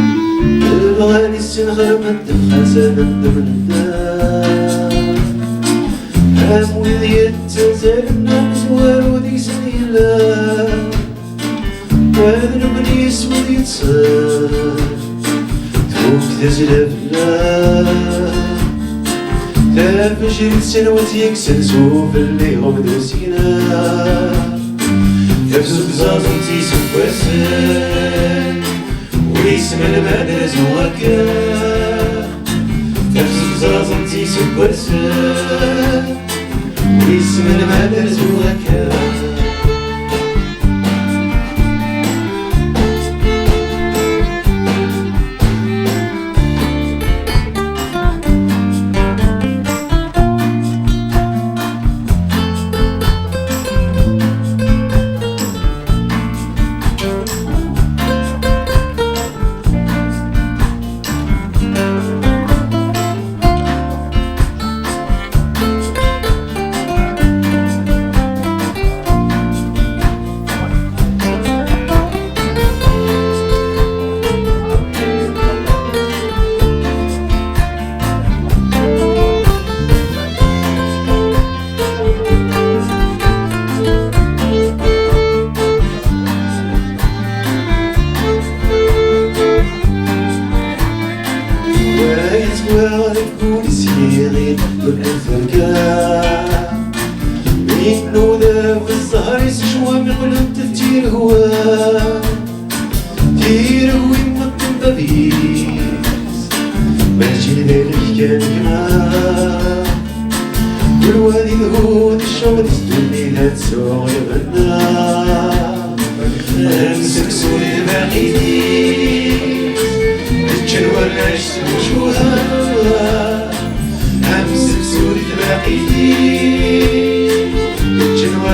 الغالي السنغر مدف حسن الدم الدار هام وذي التزال النمزوار وذي سنيلا وهذا نبني اسود يتصال توك تزلفنا تافجر السنوات يكسل سوف اللي هم دوسينا يفزو بزازم تيسف واسل ويسم المدرس وكا تفزو بزازم تيسف واسل ويسم المدرس وكا وعرفوا لسيرين دون الفرقان إنه ذا في الزهر يسشوى مقلب تفجير هوا تيره ويمطن بابيس ماشي ذلك كان كنا كل وادي ذهود الشوط يستولي لا تسوغ يبنا أمسك سوري الباقيين تتشنور العشت وشوها أمسك سوري الباقيين تتشنور